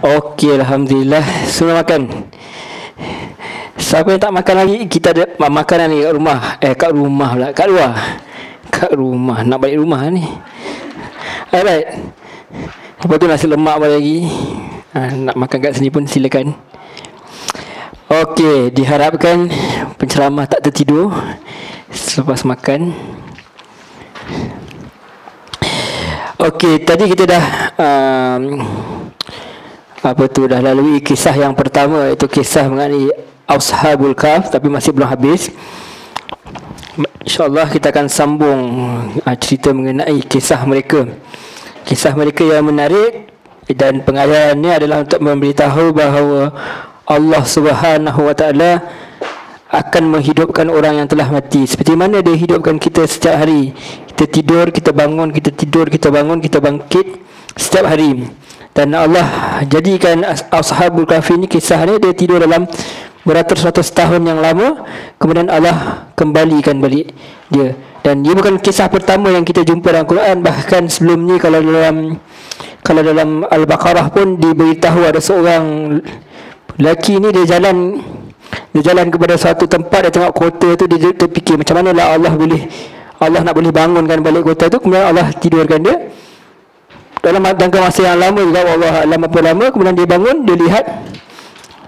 Okey, Alhamdulillah. Semua makan. Siapa yang tak makan lagi? Kita ada makanan ni kat rumah. Kat rumah pula. Kat luar. Kat rumah. Nak balik rumah ni. Alright. Lepas tu nasi lemak balik lagi. Nak makan kat sini pun silakan. Okey, diharapkan penceramah tak tertidur selepas makan. Okey, tadi kita dah dah lalui kisah yang pertama, iaitu kisah mengenai Ashabul Kahf, tapi masih belum habis. InsyaAllah kita akan sambung cerita mengenai kisah mereka. Kisah mereka yang menarik, dan pengajarannya adalah untuk memberitahu bahawa Allah Subhanahu Wa Taala akan menghidupkan orang yang telah mati. Seperti mana Dia hidupkan kita setiap hari. Kita tidur, kita bangun, kita tidur, kita bangun, kita bangkit setiap hari. Dan Allah jadikan Ashabul Kahfi ni, kisah ni dia tidur dalam beratus-ratus tahun yang lama, kemudian Allah kembalikan balik dia. Dan dia bukan kisah pertama yang kita jumpa dalam Quran. Bahkan sebelum ni kalau dalam Al-Baqarah pun diberitahu ada seorang lelaki ni, dia jalan kepada suatu tempat, dia tengok kota tu, dia terfikir macam mana lah Allah nak boleh bangunkan balik kota tu. Kemudian Allah tidurkan dia dalam jangka masa yang lama juga, Allah alam berapa lama. Kemudian dia bangun, dia lihat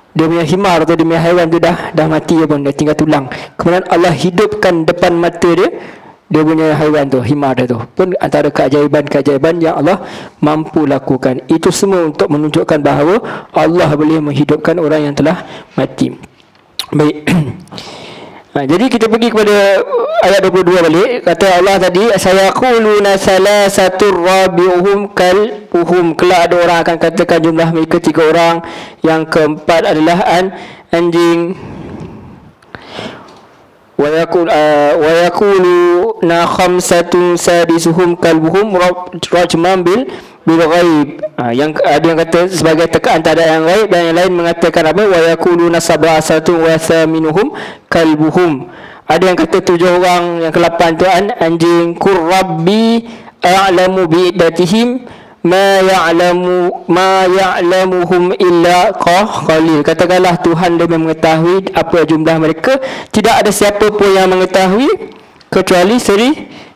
dia punya himar atau dia punya haiwan tu dah mati pun, dah tinggal tulang. Kemudian Allah hidupkan depan mata dia punya haiwan tu, himar dia tu. Pun antara keajaiban-keajaiban yang Allah mampu lakukan. Itu semua untuk menunjukkan bahawa Allah boleh menghidupkan orang yang telah mati. Baik. Jadi kita pergi kepada ayat 22 balik. Kata Allah tadi, sayaquluna salasatur rabi'uhum kalbuhum. Kelak ada orang akan katakan jumlah mereka 3 orang, yang keempat adalah anjing. Wa yaquluna khamsatun sadisuhum kalbuhum rajman bil ghaib. Yang ada yang kata sebagai tekaan tak ada yang ghaib, dan yang lain mengatakan apa? Wa yaquluna sab'asatun wa thaminuhum kalbuhum. Ada yang kata 7 orang, yang ke-8 tu anjing. Qur rabbi a'lamu bi'iddatihim ma ya'lamuhum illa qalil. Katakanlah Tuhan lebih mengetahui apa jumlah mereka, tidak ada siapa pun yang mengetahui kecuali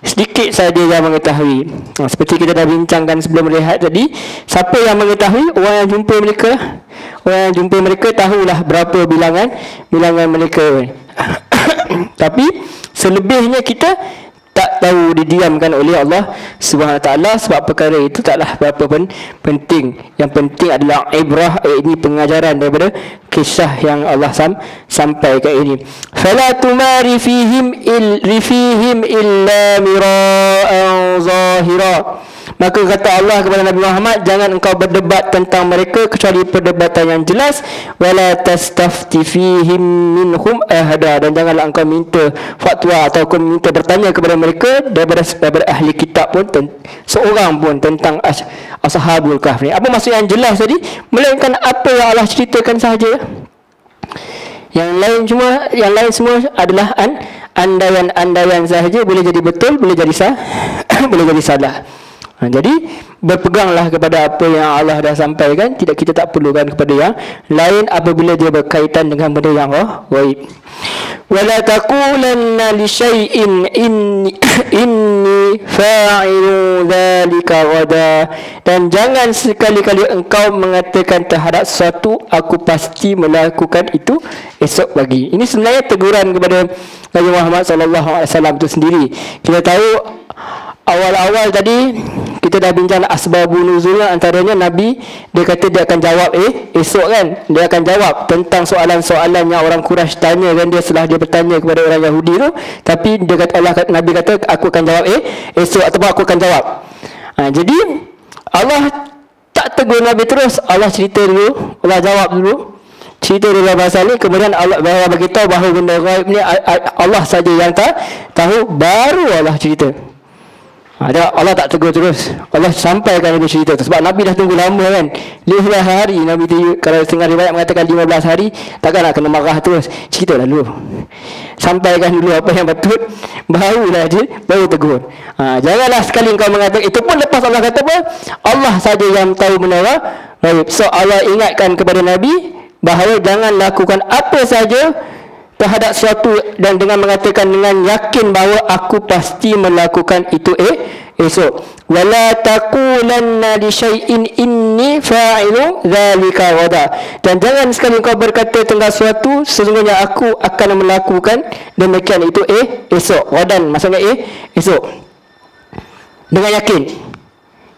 sedikit saja yang mengetahui. Seperti kita dah bincangkan sebelum rehat tadi, siapa yang mengetahui? Orang yang jumpa mereka. Orang yang jumpa mereka tahulah berapa bilangan mereka. Tapi selebihnya kita tak tahu, didiamkan oleh Allah Subhanahu Wa Taala. Sebab perkara itu taklah berapa penting. Yang penting adalah ibrah, ini pengajaran daripada kisah yang Allah sampaikan ini. Fala tumari fihim illa mira'an zahira. Maka kata Allah kepada Nabi Muhammad, jangan engkau berdebat tentang mereka kecuali perdebatan yang jelas. Wala tastafti fihim minhum ahada. Dan janganlah engkau minta fatwa ataupun minta bertanya kepada mereka daripada ahli kitab pun, seorang pun tentang Ashabul Kahf ni. Apa maksud yang jelas tadi? Melainkan apa yang Allah ceritakan sahaja. Yang lain semua adalah andaian sahaja. Boleh jadi betul, boleh jadi boleh jadi salah. Jadi berpeganglah kepada apa yang Allah dah sampaikan. Kita tak perlukan kepada yang lain apabila dia berkaitan dengan benda yang ghaib. Wala taqulanna li syai'in inni fa'ilu dzalika ghada. Dan jangan sekali-kali engkau mengatakan terhadap sesuatu, aku pasti melakukan itu esok pagi. Ini sebenarnya teguran kepada Nabi Muhammad SAW itu sendiri. Kita tahu awal-awal tadi kita dah bincang asbabun nuzul, antaranya Nabi dia kata dia akan jawab esok kan. Dia akan jawab tentang soalan-soalan yang orang Quraisy tanya kan dia, setelah dia bertanya kepada orang Yahudi tu. Tapi dia kata, Nabi kata aku akan jawab esok, ataupun aku akan jawab. Jadi Allah tak tegur Nabi terus. Allah cerita dulu, Allah jawab dulu, cerita dalam bahasa ni. Kemudian Allah beritahu bahawa benda ghaib ni Allah saja yang tahu, baru Allah cerita. Allah tak tegur terus. Allah sampaikan dia cerita tu. Sebab Nabi dah tunggu lama kan. 15 hari Nabi tu, kalau setengah riwayat mengatakan 15 hari, takkan nak kena marah terus. Cerita dulu. Sampaikan dulu apa yang betul, barulah dia baru tegur. Janganlah sekali kau mengatakan itu pun lepas Allah kata apa? Allah saja yang tahu benda baik. So Allah ingatkan kepada Nabi bahawa jangan lakukan apa saja terhadap sesuatu dan dengan mengatakan dengan yakin bahawa aku pasti melakukan itu esok. Wala taqulanna li syai'in inni fa'ilu dzalika wada. Dan jangan sekali kau berkata tentang sesuatu sesungguhnya aku akan melakukan demikian itu esok. Wadan maksudnya esok. Dengan yakin.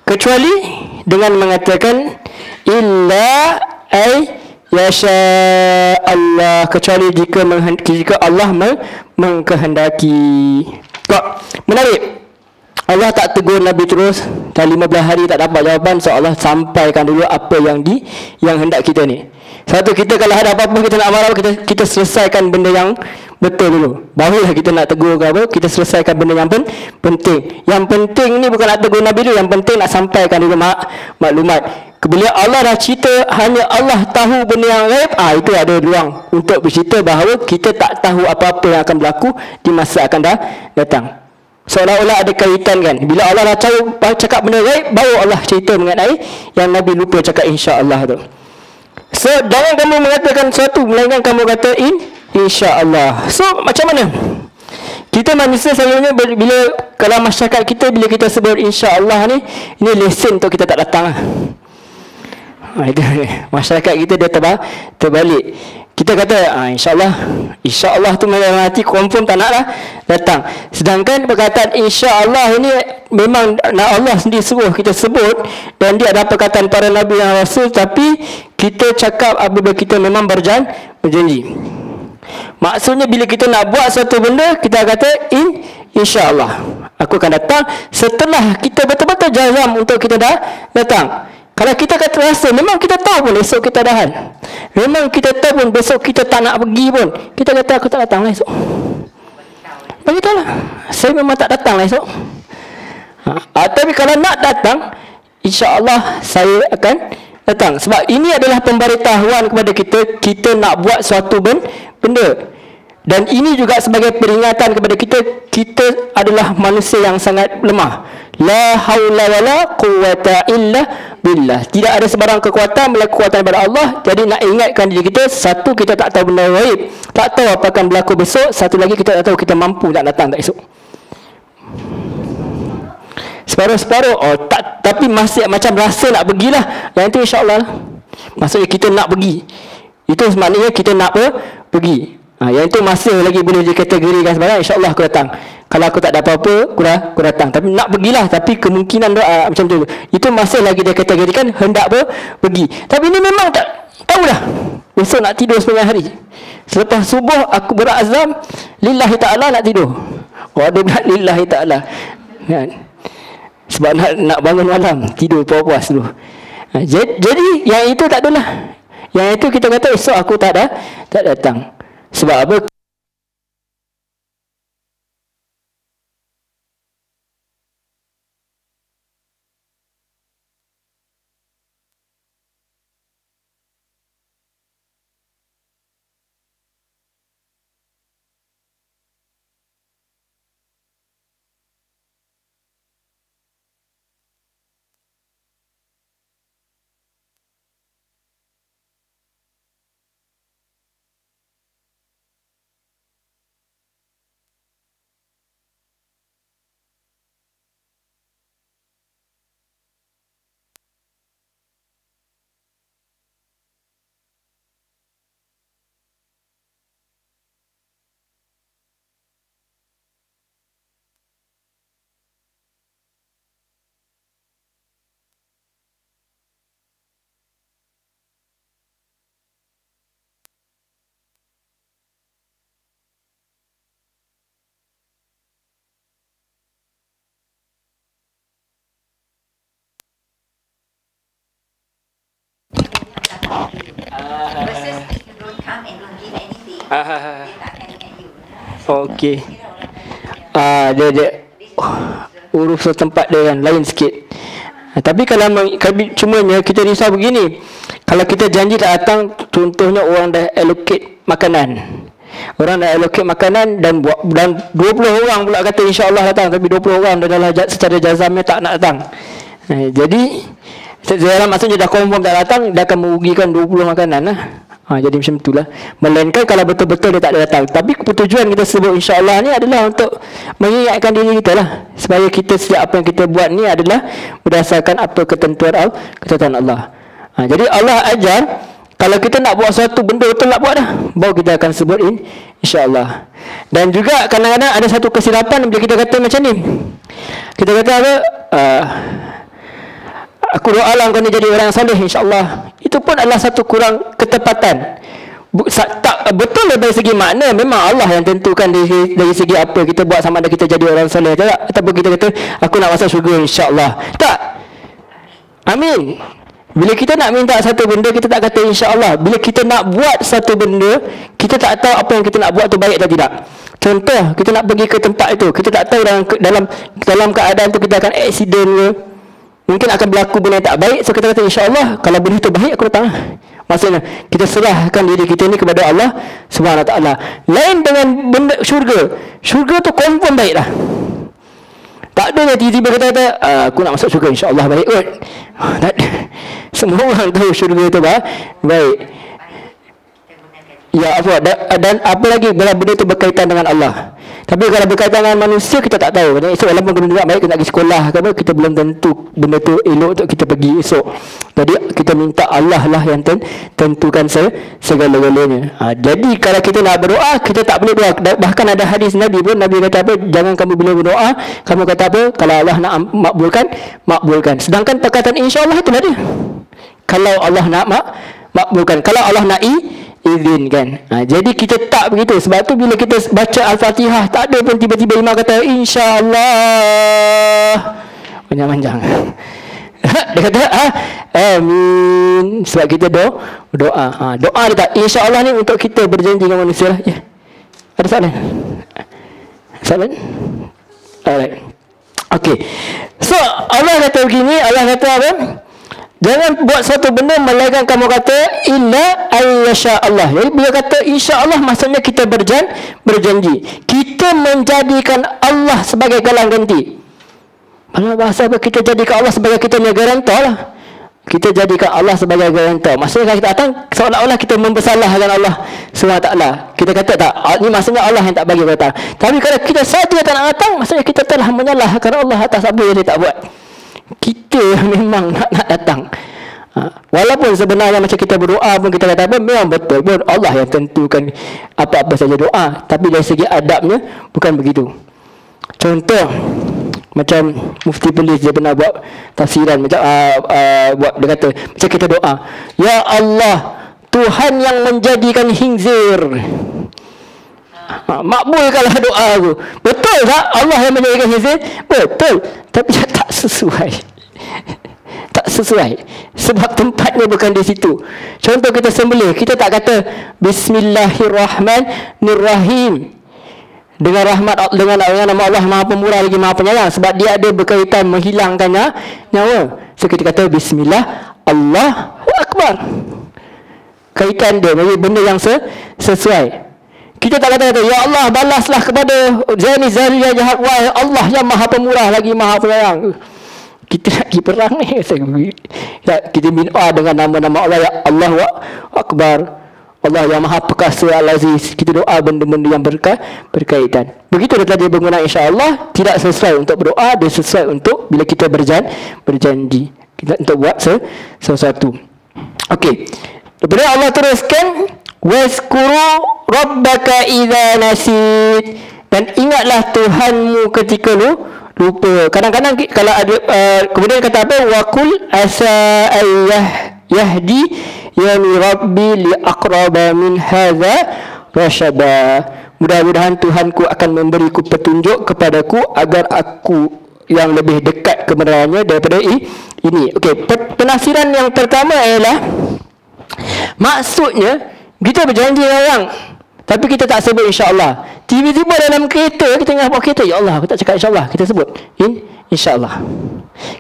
Kecuali dengan mengatakan illa yasha Allah, kecuali jika Allah mengkehendaki. Menarik. Allah tak tegur Nabi terus. Dah 15 hari tak dapat jawapan, so Allah sampaikan dulu apa yang hendak kita ni. Satu, kita kalau ada apa-apa kita nak marah, kita selesaikan benda yang betul dulu. Barulah kita nak tegur ke apa, kita selesaikan benda yang penting. Yang penting ni bukan nak tegur Nabi dulu, yang penting nak sampaikan dulu maklumat. Bila Allah dah cerita hanya Allah tahu benda yang gaib, itu ada ruang untuk bercerita bahawa kita tak tahu apa-apa yang akan berlaku di masa akan datang. Seolah-olah ada kaitan kan. Bila Allah dah tahu cakap benda gaib, baru Allah cerita mengenai yang Nabi lupa cakap insya-Allah tu. So jangan kamu mengatakan sesuatu melainkan kamu kata insya-Allah. So macam mana? Kita manusia selalunya bila kalau masyarakat kita bila kita sebut insya-Allah ni, ini lesen untuk kita tak datang lah. Itu masyarakat kita dia terbalik. Kita kata insya-Allah tu dalam hati confirm tak nak lah datang. Sedangkan perkataan insya-Allah ini memang nak Allah sendiri suruh kita sebut, dan dia ada perkataan para nabi dan rasul, tapi kita cakap apabila kita memang berjanji. Maksudnya bila kita nak buat satu benda, kita kata insya-Allah aku akan datang setelah kita betul-betul jazam untuk kita datang. Kalau kita kata rasa, memang kita tahu pun esok kita dah memang kita tahu pun besok kita tak nak pergi pun, kita kata aku tak datang lah esok. Beritahulah, saya memang tak datang lah esok. Tapi kalau nak datang, insya-Allah saya akan datang. Sebab ini adalah pemberitahuan kepada kita nak buat suatu benda. Dan ini juga sebagai peringatan kepada kita adalah manusia yang sangat lemah. La haula wala quwwata illa billah. Tidak ada sebarang kekuatan melainkan kekuatan daripada Allah. Jadi nak ingatkan diri kita, satu, kita tak tahu benda gaib, tak tahu apa akan berlaku besok. Satu lagi, kita tak tahu kita mampu tak datang tak esok. Separuh-separuh tapi masih macam rasa nak pergilah, yang itu insya-Allah lah. Maksudnya kita nak pergi, itu maknanya kita nak pergi. Yang itu masih lagi boleh dikategorikan sebagai insya-Allah aku datang. Kalau aku tak ada apa-apa, aku datang. Tapi nak pergilah, tapi kemungkinan macam tu. Itu masih lagi dikategorikan hendak pergi. Tapi ini memang tak tahulah. Besok nak tidur setengah hari. Selepas subuh aku berazam lillahi ta'ala nak tidur. Dia nak lillahi ta'ala. Kan? Sebab nak bangun malam, tidur puas-puas dulu. Jadi yang itu tak adalah. Yang itu kita kata esok aku tak datang. Sebab apa? Versus if you don't come and don't give anything, dia tak akan ingat you. Okey. urus tempat dia kan lain sikit. Tapi kalau cumanya kita risau begini, kalau kita janji tak datang, contohnya orang dah allocate makanan, dan 20 orang pula kata insya-Allah datang, tapi 20 orang dah secara jazamnya tak nak datang. Jadi dalam maksudnya dah confirm tak datang, dia akan merugikan 20 makanan lah. Jadi macam itulah. Melainkan kalau betul-betul dia tak ada datang. Tapi tujuan kita sebut insya-Allah ni adalah untuk mengingatkan diri kita lah, supaya kita setiap apa yang kita buat ni adalah berdasarkan apa ketentuan Allah. Jadi Allah ajar, kalau kita nak buat suatu benda betul nak buat dah, baru kita akan sebut insya-Allah. Dan juga kadang-kadang ada satu kesilapan bila kita kata macam ni. Kita kata apa? Aku doa lah kau ni jadi orang soleh insya-Allah. Itu pun adalah satu kurang ketepatan. Tak betul dari segi makna, memang Allah yang tentukan dari segi apa kita buat, sama ada kita jadi orang soleh tak, ataupun kita kata aku nak masuk syurga insya-Allah. Tak. Amin. Bila kita nak minta satu benda, kita tak kata insya-Allah. Bila kita nak buat satu benda, kita tak tahu apa yang kita nak buat tu baik atau tidak. Contoh, kita nak pergi ke tempat itu, kita tak tahu dalam keadaan tu kita akan accident ke, mungkin akan berlaku benda yang tak baik. So kita kata insya-Allah kalau benda itu baik aku datang. Maksudnya kita serahkan diri kita ni kepada Allah Subhanahu Wa Taala. Lain dengan benda syurga. Syurga tu confirm baik dah. Tak ada yang tiba-tiba kata aku nak masuk syurga insya-Allah baik kot. Tak ada. Semua orang tahu syurga tu baik. Ya apa, dan apa lagi bila benda tu berkaitan dengan Allah. Tapi kalau berkaitan dengan manusia, kita tak tahu. Esok walaupun benda tak baik, kita nak pergi sekolah ke apa, kita belum tentu benda tu elok untuk kita pergi esok. Jadi kita minta Allah lah yang tentukan segala-galanya. Jadi kalau kita nak berdoa, kita tak boleh doa. Bahkan ada hadis Nabi pun, Nabi kata apa, jangan kamu bila berdoa kamu kata apa, kalau Allah nak makbulkan. Sedangkan perkataan insya-Allah itu ada. Kalau Allah nak makbulkan, kalau Allah nak izin kan. Jadi kita tak begitu. Sebab tu bila kita baca Al-Fatihah, tak ada pun tiba-tiba imam kata insya-Allah panjang-panjang. Dia kata amin. Sebab kita doa. Doa dia tak insya-Allah ni untuk kita berjanji dengan manusia lah. Ya. Ada soalan? Alright. Okay. So Allah kata begini, Allah kata apa? Jangan buat satu benda melainkan kamu kata illa ayyasha Allah. Jadi bila kata insya-Allah, maksudnya kita berjanji. Kita menjadikan Allah sebagai galang ganti. Dalam bahasa apa, kita jadikan Allah sebagai kita punya garantor lah. Kita jadikan Allah sebagai garantor. Maksudnya kalau kita datang, seolah-olah kita mempersalahkan Allah SWT. Kita kata tak, ini maksudnya Allah yang tak bagi datang. Tapi kalau kita saja tak nak datang, maksudnya kita telah menyalahkan Allah atas apa yang dia tak buat. Kita memang nak datang. Walaupun sebenarnya macam kita berdoa pun, kita kata apa, memang betul pun Allah yang tentukan apa-apa saja doa. Tapi dari segi adabnya bukan begitu. Contoh macam Mufti Pelis, dia pernah buat tafsiran macam dia kata macam kita doa, ya Allah, Tuhan yang menjadikan khinzir, makbulkanlah doa aku. Betul tak Allah yang menjadikan khinzir? Betul. Tapi tak sesuai. Tak sesuai. Sebab tempatnya bukan di situ. Contoh kita sembelih, kita tak kata Bismillahirrahmanirrahim dengan rahmat, dengan nama Allah Maha Pemurah lagi Maha Penyayang, sebab dia ada berkaitan menghilangkan nyawa. So kita kata Bismillah, Allahu Akbar. Kaitan dia menjadi benda yang sesuai. Kita tak kata ya Allah balaslah kepada Zani yang jahat, wahai Allah yang Maha Pemurah lagi Maha Penyayang. Kita nak pergi perang ni, kita minta dengan nama-nama Allah, ya Allahu Akbar, Allah yang Maha Perkasa Al-Aziz. Kita doa benda-benda yang berkaitan. Begitu dia tadi menggunakan insya-Allah, tidak sesuai untuk berdoa, dia sesuai untuk bila kita berjanji kita untuk buat sesuatu. Okey. Kemudian Allah teruskan, waskuru rabbaka idza nasit, dan ingatlah Tuhanmu ketika lupa. Kadang-kadang kalau ada kemudian kata apa, waqul asa yahdi yani rabbi li aqraba min hadza rasyada. Mudah-mudahan Tuhanku akan memberiku petunjuk kepadaku agar aku yang lebih dekat kebenarannya daripada ini. Okey, penafsiran yang pertama ialah maksudnya kita berjanji dengan orang, Tapi kita tak sebut insya-Allah. Tiba-tiba dalam kereta, kita tengah bawa kereta, ya Allah, aku tak cakap insya-Allah. Kita sebut insya-Allah.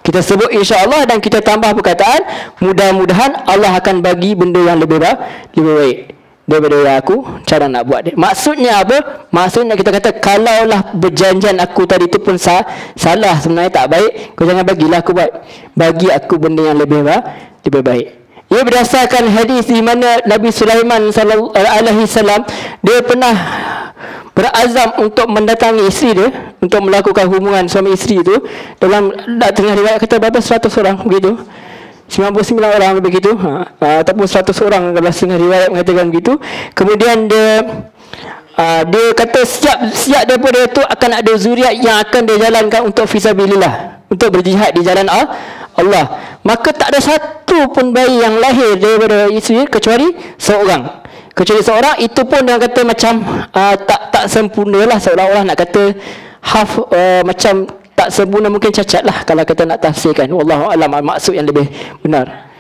Kita sebut insya-Allah dan kita tambah perkataan mudah-mudahan Allah akan bagi benda yang lebih baik daripada yang aku cara nak buat dia. Maksudnya apa? Maksudnya kita kata kalaulah berjanjian aku tadi tu pun salah sebenarnya tak baik, kau jangan bagilah aku buat. Bagi aku benda yang lebih baik. Ia berdasarkan hadis di mana Nabi Sulaiman sallallahu alaihi wasallam dia pernah berazam untuk mendatangi isteri dia untuk melakukan hubungan suami isteri itu. Dalam tengah riwayat kata berapa 100 orang begitu. 99 orang begitu, ataupun 100 orang dalam setengah riwayat mengatakan begitu. Kemudian dia kata siap daripada itu akan ada zuriat yang akan dia jalankan untuk fisabilillah, untuk berjihad di jalan Allah. Maka tak ada satu pun bayi yang lahir daripada isteri kecuali seorang. Itu pun dia kata macam tak sempurna lah, seolah-olah nak kata half macam tak sempurna, mungkin cacat lah kalau kita nak tafsirkan. Wallahu alam maksud yang lebih benar.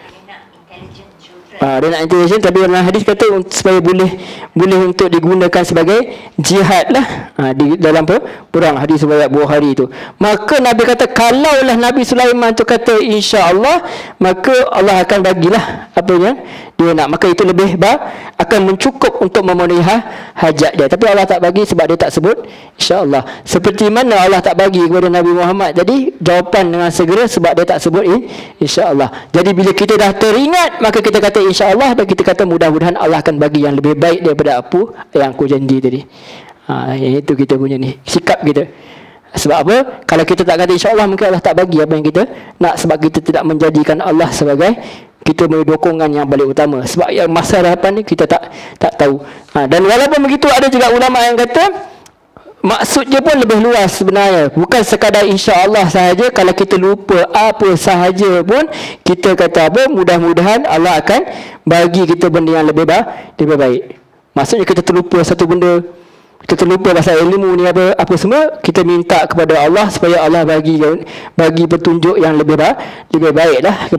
Dia nak intelligent, tapi dalam hadis kata supaya boleh untuk digunakan sebagai jihad lah, di dalam perang, hadis riwayat Bukhari itu. Maka Nabi kata kalaulah Nabi Sulaiman tu kata insya-Allah, maka Allah akan bagilah apa yang dia nak. Maka itu lebih akan mencukup untuk memenuhi hajat dia. Tapi Allah tak bagi sebab dia tak sebut insya-Allah. Seperti mana Allah tak bagi kepada Nabi Muhammad tadi jawapan dengan segera sebab dia tak sebut insya-Allah. Jadi bila kita dah teringat, maka kita kata insya-Allah dan kita kata mudah-mudahan Allah akan bagi yang lebih baik daripada apa yang aku janji tadi. Itu kita punya ni sikap kita. Sebab apa? Kalau kita tak kata insya-Allah, mungkin Allah tak bagi apa yang kita nak, sebab kita tidak menjadikan Allah sebagai kita punya dokongan yang paling utama. Sebab yang masa hadapan ni kita tak tahu. Dan walaupun begitu, ada juga ulama yang kata maksudnya pun lebih luas sebenarnya. Bukan sekadar insya-Allah sahaja. Kalau kita lupa apa sahaja pun, kita kata apa? Mudah-mudahan Allah akan bagi kita benda yang lebih baik. Maksudnya kita terlupa satu benda, kita terlupa pasal ilmu ni apa semua, kita minta kepada Allah supaya Allah bagi petunjuk yang lebih baik lah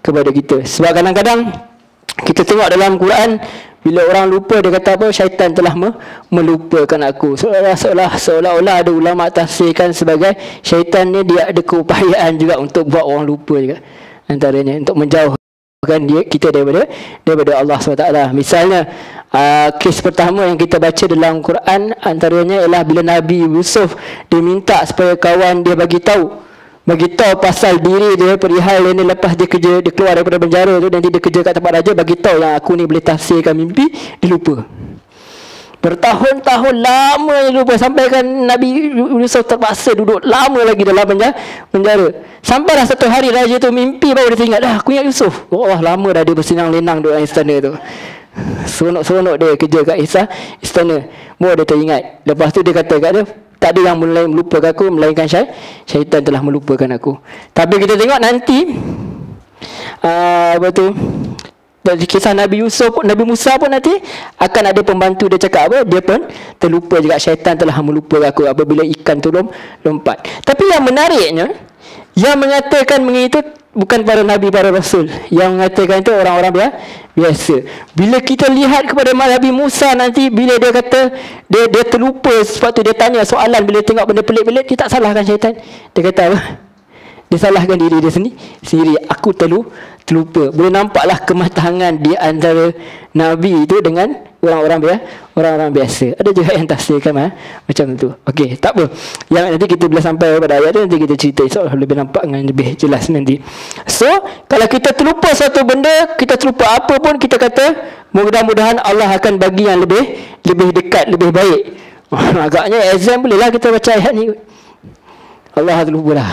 kepada kita. Sebab kadang-kadang kita tengok dalam Quran, bila orang lupa dia kata apa, syaitan telah melupakan aku. Seolah-olah ada ulama tafsirkan sebagai syaitan ni dia ada keupayaan juga untuk buat orang lupa juga, antaranya untuk menjauhkan kita daripada Allah SWT. Misalnya kes pertama yang kita baca dalam Quran antaranya ialah bila Nabi Yusuf diminta supaya kawan dia bagi tahu pasal diri dia, perihal ini lepas dia keluar daripada penjara tu, nanti dia kerja kat tempat raja, bagi tahu yang aku ni boleh tafsirkan mimpi. Dia lupa. Bertahun-tahun lama dia lupa, sampai kan Nabi Yusuf terpaksa duduk lama lagi dalam penjara. Sampailah satu hari raja tu mimpi, baru dia teringat, aku ingat Yusuf. Lama dah dia bersenang-lenang duduk dalam istana tu. Seronok dia kerja kat istana. Baru dia teringat. Lepas tu dia kata kat dia, tak ada yang melupakan aku melainkan syaitan telah melupakan aku. Tapi kita tengok nanti dari kisah Nabi Musa pun nanti akan ada pembantu dia cakap apa, dia pun terlupa juga, syaitan telah melupakan aku apabila ikan tu lompat. Tapi yang menariknya, yang mengatakan begitu bukan para nabi, para rasul. Yang mengatakan itu orang-orang biasa. Bila kita lihat kepada Nabi Musa nanti, bila dia kata dia terlupa, sebab tu dia tanya soalan, bila tengok benda pelik-pelik, dia tak salahkan syaitan. Dia kata apa? Dia salahkan diri dia sendiri. Aku terlupa. Boleh nampaklah kematangan di antara Nabi itu dengan orang-orang biasa. Ada juga yang tafsirkan macam tu. Okey, tak apa. Yang nanti kita bila sampai pada ayat tu, nanti kita cerita, insya-Allah lebih nampak dengan lebih jelas nanti. So, kalau kita terlupa satu benda, kita terlupa apa pun, kita kata mudah-mudahan Allah akan bagi yang lebih dekat, lebih baik. Agaknya exam bolehlah kita baca ayat ni. Allah terlupa lah.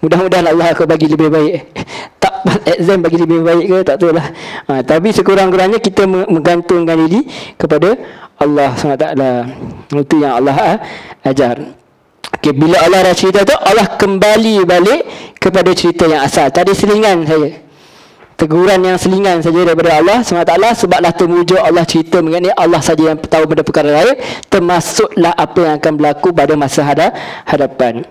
Mudah-mudahan Allah akan bagi lebih baik. Tak exam bagi lebih baik ke, tak tahu lah. Tapi sekurang-kurangnya kita menggantungkan diri kepada Allah SWT. Itu yang Allah ajar. Okay, bila Allah dah cerita tu, Allah kembali balik kepada cerita yang asal. Tadi selingan saja, teguran yang selingan saja daripada Allah SWT. Sebablah temujuk Allah cerita mengenai Allah saja yang tahu benda perkara lain, termasuklah apa yang akan berlaku pada masa hadapan.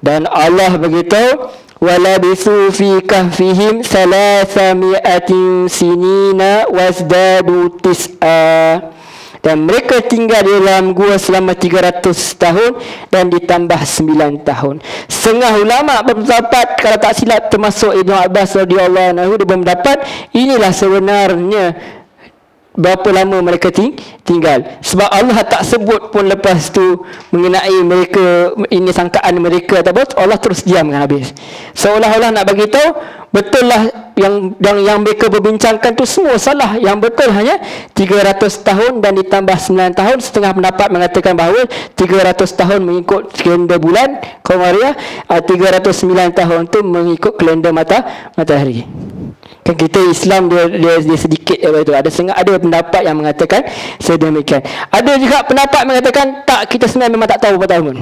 Dan Allah beritahu, walabithu fi kahfihim 300 sinina wasdadu tis'a. dan mereka tinggal di dalam gua selama 300 tahun dan ditambah 9 tahun. Setengah ulama berpendapat, kalau tak silap termasuk Ibn Abbas radhiyallahu anhu, dia berpendapat inilah sebenarnya berapa lama mereka tinggal. Sebab Allah tak sebut pun lepas tu mengenai mereka, ini sangkaan mereka atau apa, Allah terus diamkan habis. Seolah-olah nak bagi tahu betul lah yang mereka berbincangkan tu semua salah. Yang betul hanya 300 tahun dan ditambah 9 tahun. Setengah pendapat mengatakan bahawa 300 tahun mengikut kalender bulan Qamariah, 309 tahun tu mengikut kalender matahari. Kan kita Islam dia sedikit daripada itu. Ada setengah, ada pendapat yang mengatakan sedemikian. Ada juga pendapat mengatakan tak, kita sebenarnya memang tak tahu berapa tahun.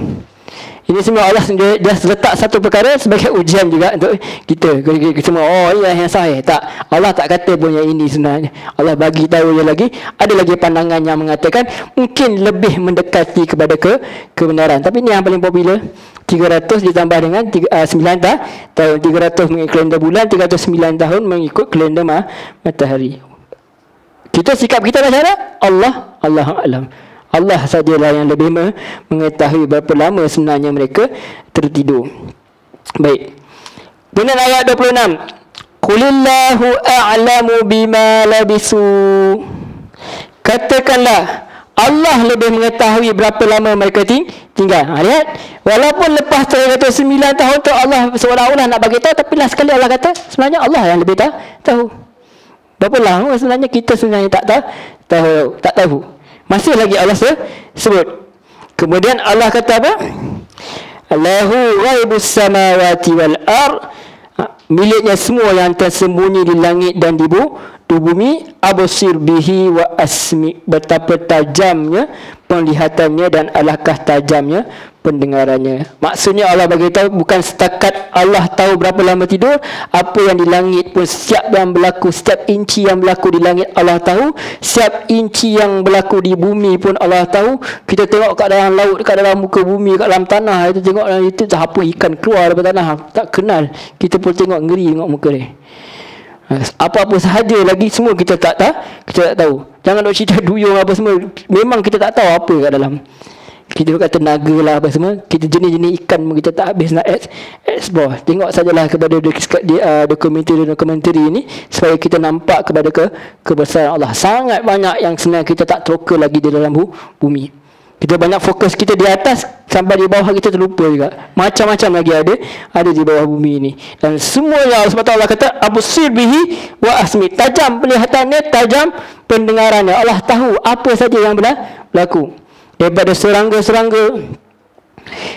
Ini semua Allah dia letak satu perkara sebagai ujian juga untuk kita semua. Oh, ini yang sahih. Tak, Allah tak kata pun yang ini sebenarnya. Allah bagi tahu dia lagi. Ada lagi pandangan yang mengatakan mungkin lebih mendekati kepada kebenaran. Tapi ini yang paling popular. 300 ditambah dengan 9 tahun. 300 mengikut kalender bulan, 309 tahun mengikut kalender matahari. Kita sikap kita macam mana? Allah alam. Allah sajalah yang lebih mengetahui berapa lama sebenarnya mereka tertidur. Baik. Kemudian ayat 26. Qulillahu a'lamu bima labisu. Katakanlah Allah lebih mengetahui berapa lama mereka tinggal. Lihat, walaupun lepas 309 tahun tu Allah seolah-olah nak bagi tahu, tapi last sekali Allah kata sebenarnya Allah yang lebih tahu. Berapa lama sebenarnya kita sebenarnya tak tahu. Masih lagi Allah sebut. Kemudian Allah kata apa? Allahu ghaibus samawati wal ard. Miliknya semua yang tersembunyi di langit dan di bumi. Absir bihi wa asmi. Betapa tajamnya penglihatannya dan alangkah tajamnya pendengarannya. Maksudnya Allah bagi tahu bukan setakat Allah tahu berapa lama tidur, apa yang di langit pun setiap yang berlaku, setiap inci yang berlaku di langit Allah tahu, setiap inci yang berlaku di bumi pun Allah tahu. Kita tengok kat dalam laut, kat dalam muka bumi, kat dalam tanah, itu tengok dalam itu apa ikan keluar daripada tanah tak kenal. Kita pun tengok ngeri tengok muka dia. Apa-apa sahaja lagi semua kita tak tahu. Jangan duk cerita duyung apa semua, memang kita tak tahu apa kat dalam. Kita kata naga lah apa semua, kita jenis-jenis ikan kita tak habis nak explore. Tengok sajalah kepada dokumentari ini supaya kita nampak kepada kebesaran Allah. Sangat banyak yang sebenarnya kita tak teroka lagi di dalam bumi. Kita banyak fokus kita di atas, sampai di bawah kita terlupa juga. Macam-macam lagi ada di bawah bumi ini. Dan semuanya sebab Allah kata absir bihi wa asmi. Tajam penglihatannya, tajam pendengarannya. Allah tahu apa saja yang berlaku. Daripada serangga-serangga,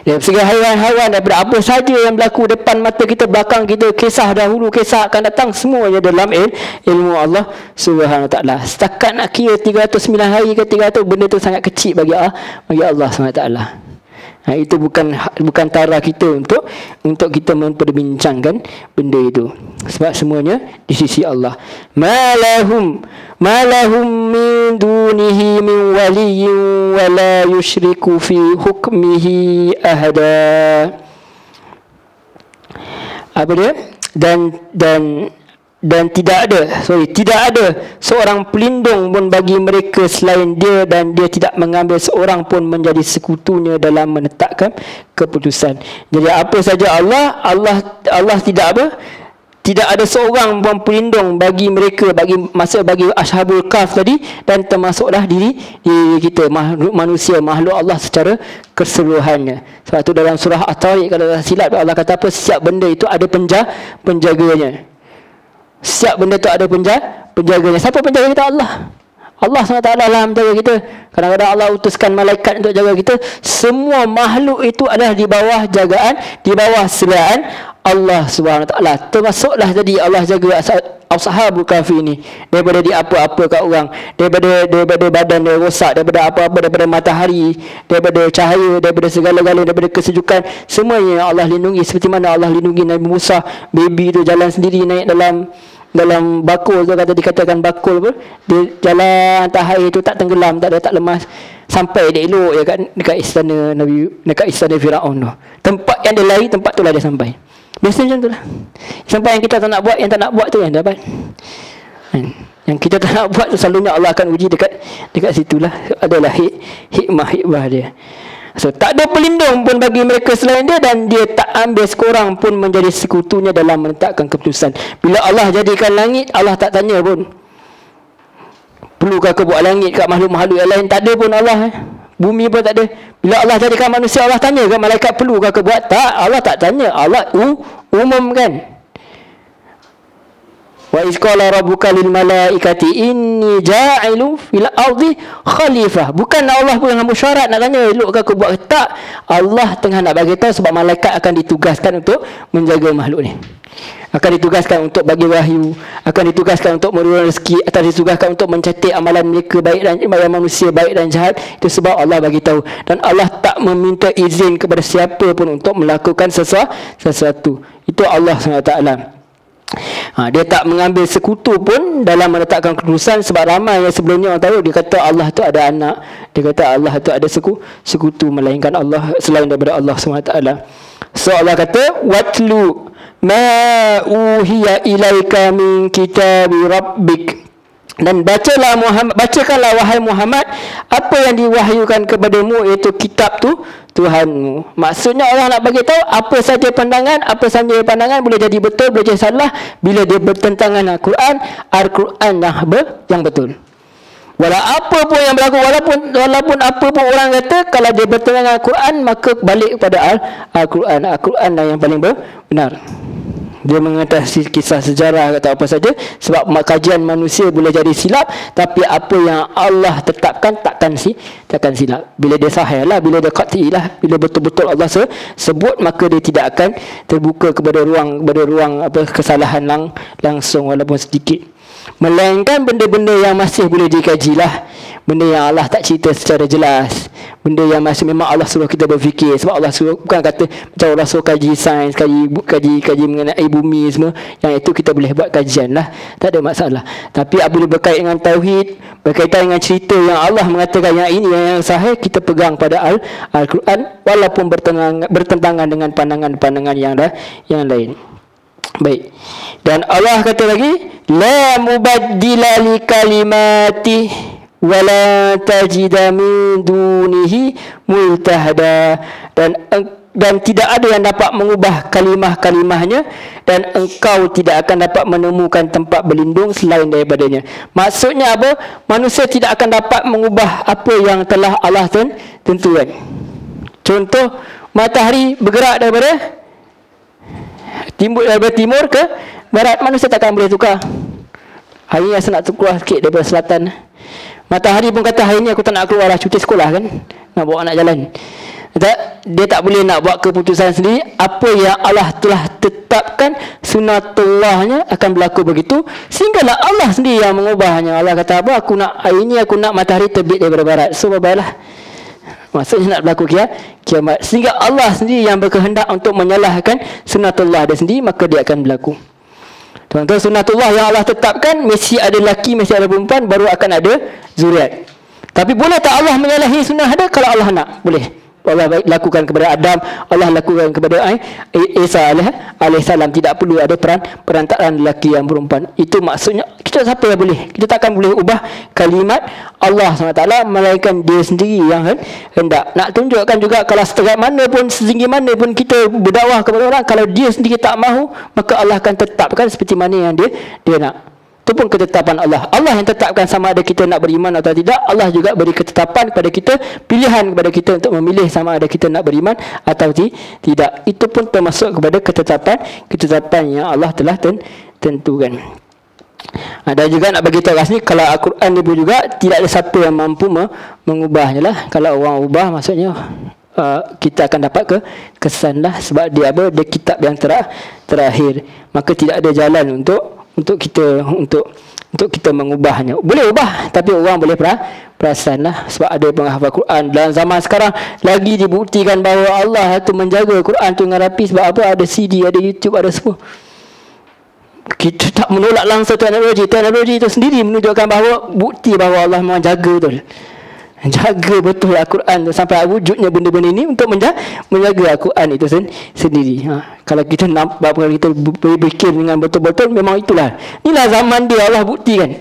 daripada segala haiwan-haiwan, daripada apa saja yang berlaku depan mata kita, belakang kita, kisah dahulu, kisah akan datang, semuanya dalam ilmu Allah Subhanahu Wa Taala. Setakat nak kira 309 hari ke 300, benda tu sangat kecil bagi Allah Subhanahu Wa Taala. Itu bukan tara kita untuk kita memperbincangkan benda itu. Sebab semuanya di sisi Allah. Malahum min dunihi min waliyyin wa la yushriku fi hukmihi ahada. Apa dia? Dan tidak ada seorang pelindung pun bagi mereka selain dia, dan dia tidak mengambil seorang pun menjadi sekutunya dalam menetapkan keputusan. Jadi apa saja Allah tidak ada seorang pun pelindung bagi mereka, bagi Ashabul Kahf tadi, dan termasuklah diri kita, manusia, makhluk Allah secara keseluruhannya. Sebab tu dalam surah At-Tariq kalau tak silap Allah kata apa, setiap benda itu ada penjaganya. Setiap benda tu ada penjaganya. Siapa penjaga kita? Allah SWT lah menjaga kita. Kadang-kadang Allah utuskan malaikat untuk jaga kita. Semua makhluk itu adalah di bawah jagaan, di bawah seliaan Allah SWT. Termasuklah tadi Allah jaga Ashabul Kahfi ini daripada apa-apa kat orang, daripada badan dia rosak, daripada apa-apa, daripada matahari, daripada cahaya, daripada segala-galanya, daripada kesejukan, semuanya Allah lindungi. Seperti mana Allah lindungi Nabi Musa, baby tu jalan sendiri naik dalam bakul tu, dikatakan bakul pun dia jalan atas air tu tak tenggelam, tak lemas, sampai dia elok ya dekat istana Firaun tu. Tempat yang dia lari, tempat tu lah dia sampai. Biasa macam tu lah. Sampai yang kita tak nak buat, yang tak nak buat tu yang dapat. Yang kita tak nak buat, selalunya Allah akan uji dekat situlah. Adalah hikmah dia. So tak ada pelindung pun bagi mereka selain dia, dan dia tak ambil seorang pun menjadi sekutunya dalam menetapkan keputusan. Bila Allah jadikan langit, Allah tak tanya pun, perlukah kau buat langit kat makhluk-makhluk yang lain? Tak ada pun Allah. Bumi pun tak ada. Bila Allah jadikan manusia, Allah tanya ke malaikat perlukah kau buat? Tak, Allah tak tanya. Allah umumkan. Wa iz qala rabbuka lil malaikati inni ja'ilu fil ardi khalifah. Bukan Allah pun yang musyarat nak tanya elok ke aku buat. Tak, Allah tengah nak bagi tahu sebab malaikat akan ditugaskan untuk menjaga makhluk ni. Akan ditugaskan untuk bagi wahyu, akan ditugaskan untuk merurun rezeki, akan ditugaskan untuk mencatat amalan mereka baik dan manusia baik dan jahat. Itu sebab Allah bagi tahu, dan Allah tak meminta izin kepada siapa pun untuk melakukan sesuatu. Itu Allah SWT. Dia tak mengambil sekutu pun dalam menetapkan keputusan. Sebab ramai yang sebelumnya orang tahu, dia kata Allah tu ada anak, dia kata Allah tu ada sekutu melainkan Allah, selain daripada Allah SWT. So Allah kata watlu ma uhiya ilaika min kitabi rabbik, dan bacakanlah wahai Muhammad apa yang diwahyukan kepadamu, iaitu kitab tu Tuhanmu. Maksudnya Allah nak bagi tahu apa saja pandangan boleh jadi betul, boleh jadi salah bila dia bertentangan dengan Al-Quran yang betul. Walau apa pun yang berlaku, walaupun apa pun orang kata, kalau dia bertentangan dengan Al-Quran, maka balik kepada Al-Quran. Al-Quran lah yang paling benar. Dia mengatasi kisah sejarah atau apa saja, sebab kajian manusia boleh jadi silap, tapi apa yang Allah tetapkan takkan silap. Bila dia sahih lah, bila dia qat'i lah, bila betul-betul Allah sebut, maka dia tidak akan terbuka kepada ruang kesalahan langsung walaupun sedikit. Melainkan benda-benda yang masih boleh dikaji lah, benda yang Allah tak cerita secara jelas, benda yang masih memang Allah suruh kita berfikir. Sebab Allah suruh, bukan kata macam Allah suruh kaji sains, kaji mengenai bumi semua, yang itu kita boleh buat kajian lah, tak ada masalah. Tapi apabila berkait dengan tauhid, berkaitan dengan cerita yang Allah mengatakan yang ini yang sahih, kita pegang pada Al-Quran walaupun bertentangan dengan pandangan-pandangan yang lain. Baik. Dan Allah kata lagi, la mubaddila li kalimati wa la tajida min dunihi multahada, dan tidak ada yang dapat mengubah kalimah-kalimahnya, dan engkau tidak akan dapat menemukan tempat berlindung selain daripadanya. Maksudnya apa? Manusia tidak akan dapat mengubah apa yang telah Allah tentukan. Contoh, matahari bergerak daripada timur ke barat, manusia takkan boleh tukar. Hari ni saya nak keluar sikit daripada selatan, matahari pun kata hari ni aku tak nak keluar lah, cuti sekolah kan, nak bawa anak jalan. Dia tak boleh nak buat keputusan sendiri. Apa yang Allah telah tetapkan, sunatullahnya akan berlaku begitu, sehinggalah Allah sendiri yang mengubahnya. Allah kata apa? Hari ni aku nak matahari terbit daripada barat, so bye-bye. Maksudnya nak berlaku kiamat, sehingga Allah sendiri yang berkehendak untuk menyalahkan sunatullah dia sendiri, maka dia akan berlaku. Tuan-tuan, sunatullah yang Allah tetapkan, mesti ada lelaki, mesti ada perempuan, baru akan ada zuriat. Tapi boleh tak Allah menyalahi sunnah dia? Kalau Allah nak, boleh. Allah lakukan kepada Adam, Allah lakukan kepada Isa alaihissalam. Tidak perlu ada perantaraan lelaki yang perempuan. Itu maksudnya kita siapa yang boleh? Kita takkan boleh ubah kalimat Allah SWT, melainkan dia sendiri yang hendak. Nak tunjukkan juga, kalau setinggi mana pun, setinggi mana pun kita berdakwah kepada orang, kalau dia sendiri tak mahu, maka Allah akan tetapkan seperti mana yang dia nak. Itu pun ketetapan Allah. Allah yang tetapkan sama ada kita nak beriman atau tidak. Allah juga beri ketetapan kepada kita, pilihan kepada kita untuk memilih sama ada kita nak beriman atau tidak. Itu pun termasuk kepada ketetapan yang Allah telah tentukan. Dan juga nak bagi tahu kat sini, kalau Al-Quran ni pun juga tidak ada siapa yang mampu mengubahnya lah. Kalau orang ubah, maksudnya kita akan dapat kesan lah. Sebab dia kitab yang terakhir. Maka tidak ada jalan untuk kita mengubahnya. Boleh ubah, tapi orang boleh perasan lah. Sebab ada penghafal Quran dalam zaman sekarang lagi dibuktikan bahawa Allah itu menjaga Quran tu dengan rapi. Sebab apa? Ada CD, ada YouTube, ada semua. Kita tak menolak langsung teknologi itu sendiri menunjukkan bahawa bukti bahawa Allah memang jaga betul. Jaga betul Al-Quran tu sampai wujudnya benda-benda ini untuk menjaga Al-Quran itu sendiri. Kalau kita nampak, kalau kita berfikir dengan betul-betul, memang itulah. Inilah zaman dia Allah buktikan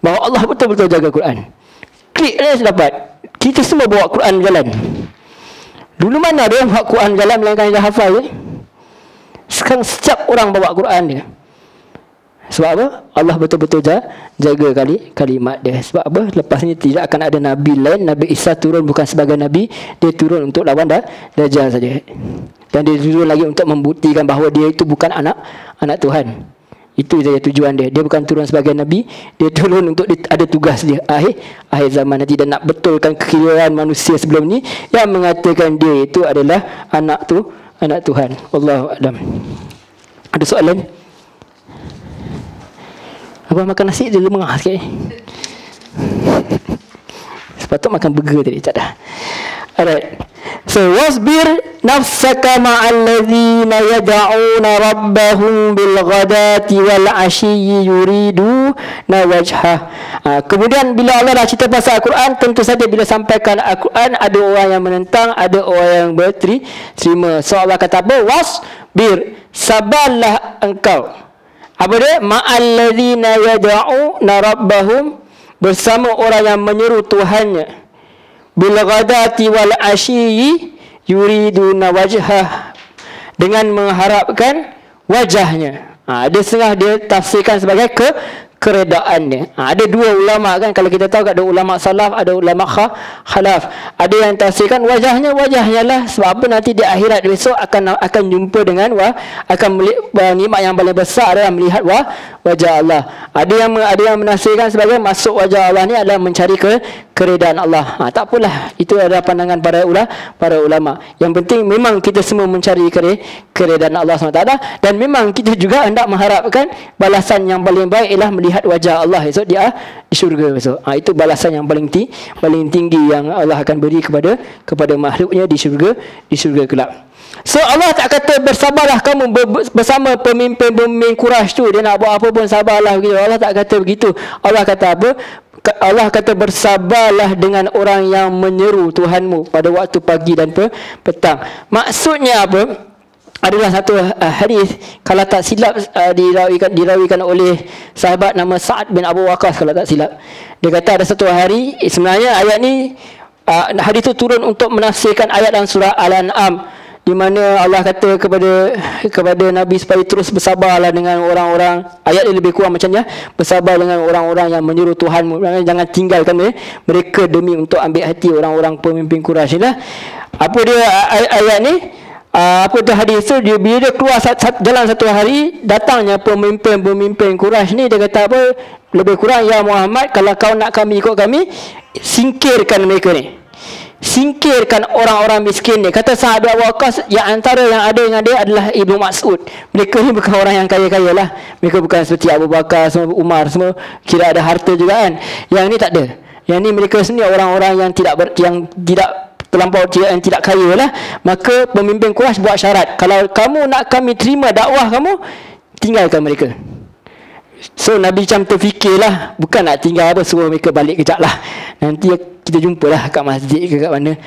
bahawa Allah betul-betul jaga Al-Quran. Klik dia dapat. Kita semua bawa Al-Quran jalan. Dulu mana ada yang bawa Al-Quran jalan melainkan yang dah hafal je. Sekarang setiap orang bawa Al-Quran dia. Sebab apa? Allah betul-betul jaga kalimat dia. Sebab apa? Lepas ni tidak akan ada Nabi lain. Nabi Isa turun bukan sebagai Nabi. Dia turun untuk lawan Dajjal saja. Dan dia turun lagi untuk membuktikan bahawa dia itu bukan anak Tuhan. Itu saja tujuan dia. Dia bukan turun sebagai Nabi. Dia turun untuk ada tugas dia akhir zaman nanti. Dan nak betulkan kekiraan manusia sebelum ni yang mengatakan dia itu adalah anak Tuhan. Wallahu a'lam. Ada soalan? Abang makan nasi dia lemah sikit. Sepatut makan burger tadi, tak dah. Alright. So wasbir nafsaka ma'al ladzina yad'una rabbahum bil ghadati wal 'ashyi yuriduna wajhah. Kemudian bila Allah dah cerita pasal Al-Quran, tentu saja bila sampaikan Al-Quran ada orang yang menentang, ada orang yang berterima. So Allah kata apa? Wasbir, sabarlah engkau. Apa dia? Ma'alladzina yad'una rabbahum, bersama orang yang menyeru Tuhannya, bil ghadati wal 'ashyi yuriduna wajhah, dengan mengharapkan wajahnya. Ada setengah dia tafsirkan sebagai keredaannya. Ada dua ulama kan, kalau kita tahu ada ulama salaf, ada ulama khalaf. Ada yang tafsirkan wajahnya lah, sebab apa nanti di akhirat besok akan jumpa dengan akan melihat nikmat yang paling besar adalah melihat wajah Allah. Ada yang menafsirkan sebagai masuk wajah Allah ni adalah mencari keredaan Allah. Tak apalah, itu adalah pandangan para ulama. Yang penting memang kita semua mencari keredaan Allah SWT, dan memang kita juga hendak mengharapkan balasan yang paling baik ialah melihat wajah Allah esok di syurga besok. Itu balasan yang paling tinggi yang Allah akan beri kepada makhluknya di syurga kelak. So Allah tak kata bersabarlah kamu bersama pemimpin-pemimpin Quraisy tu, dia nak buat apa pun sabarlah begitu. Allah tak kata begitu. Allah kata apa? Allah kata bersabarlah dengan orang yang menyeru Tuhanmu pada waktu pagi dan petang. Maksudnya apa? Adalah satu hadis, kalau tak silap dirawikan oleh sahabat nama Sa'ad bin Abu Waqqas, kalau tak silap. Dia kata ada satu hari, sebenarnya ayat ni hadis itu turun untuk menafsirkan ayat dalam surah Al-An'am, di mana Allah kata kepada Nabi supaya terus bersabarlah dengan orang-orang, ayat dia lebih kurang macam ni, bersabar dengan orang-orang yang menyuruh Tuhan, jangan tinggalkan mereka demi untuk ambil hati orang-orang pemimpin Quraisy lah. Apa dia ayat ni? Apa tu hadis tu, bila dia keluar jalan satu hari, datangnya pemimpin Quraisy ni, dia kata apa, lebih kurang, ya Muhammad, kalau kau nak kami ikut kami, singkirkan mereka ni, singkirkan orang-orang miskin ni. Kata Sa'ad bin Waqqas, yang antara yang ada dengan dia adalah Ibnu Mas'ud. Mereka ni bukan orang yang kaya-kaya lah, mereka bukan seperti Abu Bakar, semua Umar, semua kira ada harta juga kan. Yang ni tak ada. Yang ni mereka sendiri orang-orang yang tidak terlampau yang tidak kaya lah. Maka pemimpin Quraisy buat syarat, kalau kamu nak kami terima dakwah kamu, tinggalkan mereka. So Nabi macam terfikirlah, bukan nak tinggal apa, suruh mereka balik kejap lah, nanti kita jumpalah kat masjid ke kat mana,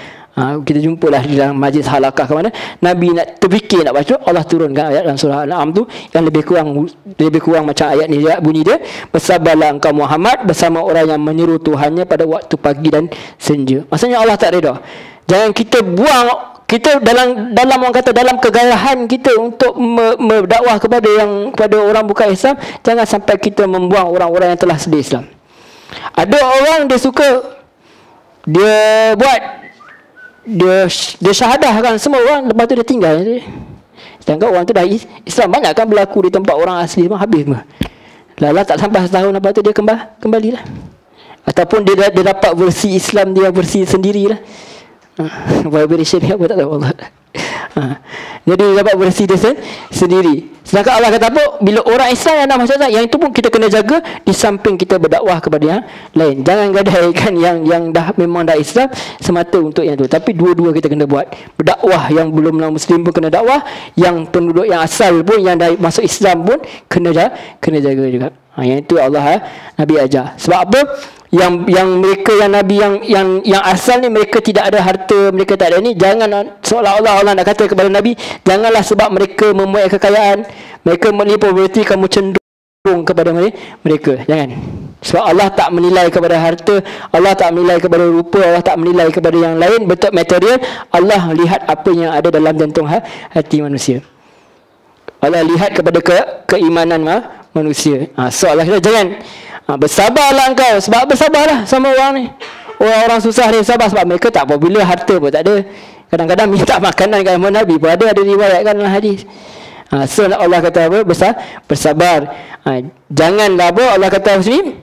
kita jumpalah di dalam majlis halakah ke mana. Nabi nak terfikir nak baca, Allah turunkan ayat dalam surah Al-An'am tu yang lebih kurang macam ayat ni bunyi dia, bersabarlah engkau Muhammad bersama orang yang menyeru Tuhannya pada waktu pagi dan senja. Maksudnya Allah tak reda. Jangan kita buang, kita dalam orang kata dalam kegairahan kita untuk berdakwah kepada orang bukan Islam, jangan sampai kita membuang orang-orang yang telah sedia Islam. Ada orang dia suka, dia syahadahkan semua orang, lepas tu dia tinggal. Sedangkan orang tu dah Islam. Banyak kan berlaku di tempat orang asli semua, habis semua. Lala tak sampai setahun, lepas tu dia kembalilah. Ataupun dia dapat versi Islam dia, versi sendirilah. Vibration ni apa tak tahu Allah. Jadi dapat versi dia sendiri. Sedangkan Allah kata apa? Bila orang Islam yang nak masuk Islam, yang itu pun kita kena jaga di samping kita berdakwah kepada yang lain. Jangan gadaikan yang dah memang dah Islam semata untuk yang tu. Tapi dua-dua kita kena buat. Berdakwah yang belum Muslim pun kena dakwah, yang penduduk yang asal pun yang dah masuk Islam pun kena jaga juga. Yang itu Allah Nabi ajar. Sebab apa? yang mereka yang nabi yang asal ni mereka tidak ada harta, mereka tak ada ni, jangan seolah-olah Allah nak kata kepada nabi, janganlah sebab mereka memuai kekayaan, mereka melimpah berarti kamu cenderung kepada mereka. Jangan. Sebab Allah tak menilai kepada harta, Allah tak menilai kepada rupa, Allah tak menilai kepada yang lain bentuk material. Allah lihat apa yang ada dalam jantung hati manusia. Allah lihat kepada keimanan manusia. So Allah kata jangan bersabarlah engkau. Sebab bersabarlah sama orang ni, orang-orang susah ni, sabar sebab mereka tak apabila harta pun tak ada. Kadang-kadang minta makanan kat Nabi pun ada riwayatkan dalam hadis. So Allah kata apa? Bersabar. Janganlah apa Allah kata sini,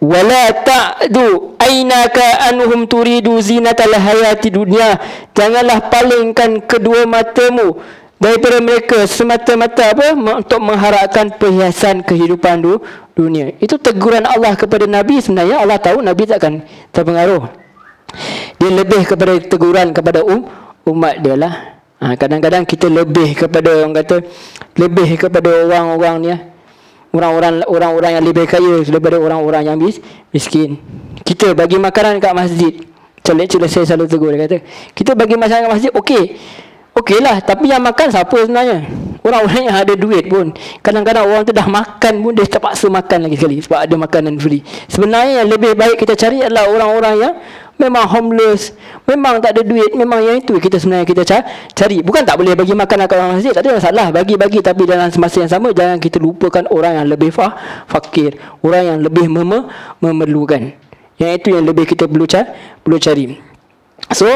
wala ta'du ainaka anhum turidu zinatal hayati dunya. Janganlah palingkan kedua matamu daripada mereka semata-mata apa? Untuk mengharapkan perhiasan kehidupan dunia. Itu teguran Allah kepada Nabi. Sebenarnya Allah tahu Nabi takkan terpengaruh. Dia lebih kepada teguran kepada umat dia lah. Kadang-kadang kita lebih kepada orang kata, lebih kepada orang-orang ni, orang-orang yang lebih kaya daripada orang-orang yang miskin. Kita bagi makanan kat masjid. Lecturer saya selalu tegur, dia kata, kita bagi makanan kat masjid okey lah, tapi yang makan siapa sebenarnya? Orang-orang yang ada duit pun. Kadang-kadang orang tu dah makan pun dia terpaksa makan lagi sekali sebab ada makanan free. Sebenarnya yang lebih baik kita cari adalah orang-orang yang memang homeless, memang tak ada duit. Memang yang itu kita sebenarnya kita cari. Bukan tak boleh bagi makan kat orang masjid, tak ada masalah, bagi-bagi, tapi dalam semasa yang sama jangan kita lupakan orang yang lebih fakir, orang yang lebih memerlukan. Yang itu yang lebih kita perlu cari. So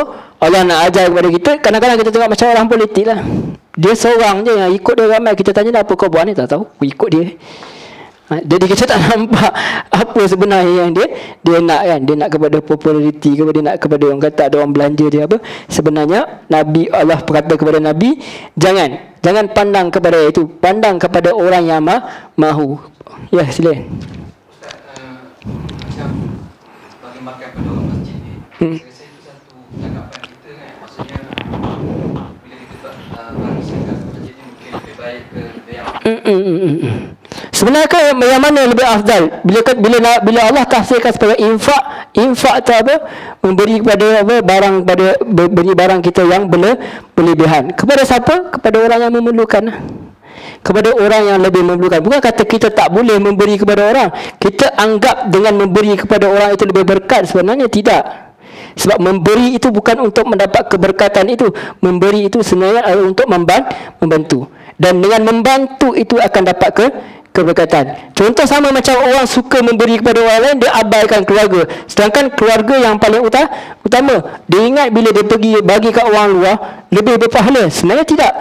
Allah nak ajar kepada kita. Kadang-kadang kita tengok macam orang politik lah, dia seorang je yang ikut dia ramai. Kita tanya apa kau buat ni, tak tahu, ikut dia. Jadi kita tak nampak apa sebenarnya yang dia nak kan. Dia nak kepada populariti, dia nak kepada orang kata ada orang belanja dia apa. Sebenarnya Nabi, Allah berkata kepada Nabi, jangan pandang kepada itu, pandang kepada orang yang mahu. Ya, silakan. Macam bagi makan pada orang masjid ni, saya rasa itu satu tanggapan kita kan. Maksudnya bila kita bagi zakat masjid ni mungkin lebih baik ke yang sebenarnya yang mana lebih afdal? Bila Allah tafsirkan sebagai infak tu apa? Memberi kepada apa? Beri barang kita yang berlebihan. Kepada siapa? Kepada orang yang memerlukan. Kepada orang yang lebih memerlukan. Bukan kata kita tak boleh memberi kepada orang. Kita anggap dengan memberi kepada orang itu lebih berkat. Sebenarnya tidak. Sebab memberi itu bukan untuk mendapat keberkatan itu. Memberi itu sebenarnya adalah untuk membantu. Dan dengan membantu itu akan dapat keberkatan. Contoh sama macam orang suka memberi kepada orang lain, dia abaikan keluarga. Sedangkan keluarga yang paling utama, dia ingat bila dia pergi bagi kat orang luar lebih berpahala. Sebenarnya tidak.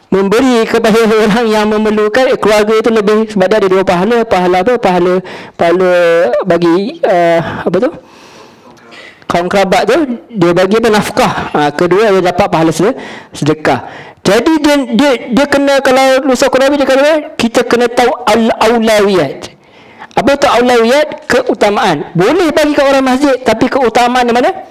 Memberi kepada orang yang memerlukan keluarga itu lebih, sebab dia ada dua pahala. Pahala apa? Pahala bagi apa tu? Kaum kerabat tu dia bagi apa? Nafkah. Kedua dia dapat pahala sedekah. Jadi dia kena, kalau lusa Quran dia kata kita kena tahu al-aulawiyat. Apa itu aulawiyat? Keutamaan. Boleh bagi ke orang masjid, tapi keutamaan di mana?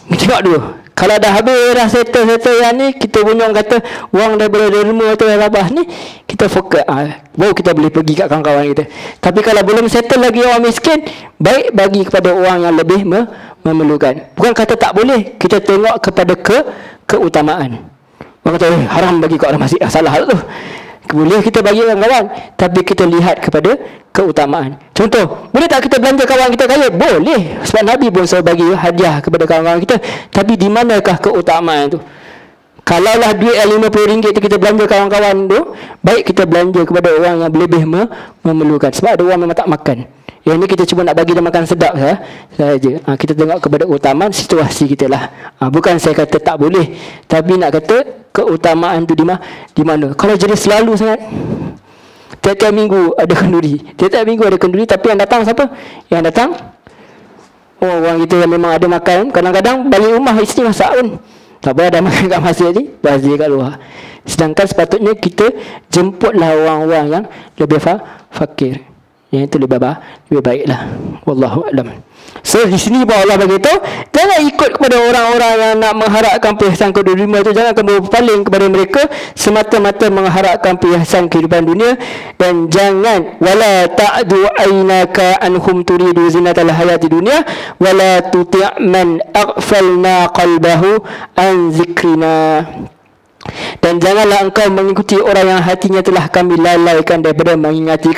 Kita tengok dulu. Kalau dah habis dah settle yang ni, kita punya orang kata wang daripada derma atau rabah ni, kita fokus baru kita boleh pergi kat kawan-kawan kita. Tapi kalau belum settle lagi orang miskin, baik bagi kepada orang yang lebih memerlukan. Bukan kata tak boleh, kita tengok kepada keutamaan. Orang kata haram bagi kat orang masjid, salah tu. Boleh kita bagi kawan-kawan, tapi kita lihat kepada keutamaan. Contoh, boleh tak kita belanja kawan kita kaya? Boleh. Sebab Nabi pun selalu bagi hadiah kepada kawan-kawan kita. Tapi di manakah keutamaan tu? Kalaulah duit RM50 tu kita belanja kawan-kawan tu, baik kita belanja kepada orang yang lebih memerlukan. Sebab ada orang memang tak makan. Yang ni kita cuba nak bagi dia makan sedap saja. Kita tengok kepada keutamaan situasi kita lah. Bukan saya kata tak boleh, tapi nak kata keutamaan tu di mana. Kalau jadi selalu sangat, tiap-tiap minggu ada kenduri, tapi yang datang siapa? Yang datang orang kita yang memang ada makan. Kadang-kadang balik rumah isteri masak pun tak apa, ada makan kat masjid ni, bazir kat luar. Sedangkan sepatutnya kita jemputlah orang-orang yang lebih fakir, yang itu lebih baiklah. Wallahu a'lam. So di sini pun Allah beritahu, jangan ikut kepada orang-orang yang nak mengharapkan perhiasan kehidupan dunia itu. Jangan kamu berpaling kepada mereka semata-mata mengharapkan perhiasan kehidupan dunia. Dan jangan wala ta'du aynaka anhum turidu zinatal hayati dunia wala tuti' man aghfalna qalbahu an zikrina. Dan janganlah engkau mengikuti orang yang hatinya telah kami lalaikan daripada mengingati